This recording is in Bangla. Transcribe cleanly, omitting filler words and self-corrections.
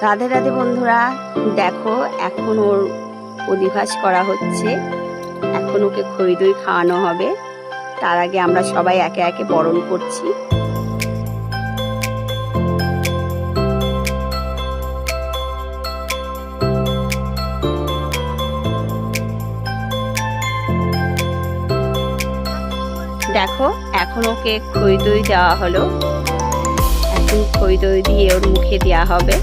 রাধে রাধে বন্ধুরা, দেখো এখন ওর অধিবাস করা হচ্ছে। এখন ওকে খই দই খাওয়ানো হবে। তার আগে আমরা সবাই একে একে বরণ করছি। দেখো এখন ওকে খই দই দেওয়া হলো। এখন খই দই দিয়ে ওর মুখে দেওয়া হবে।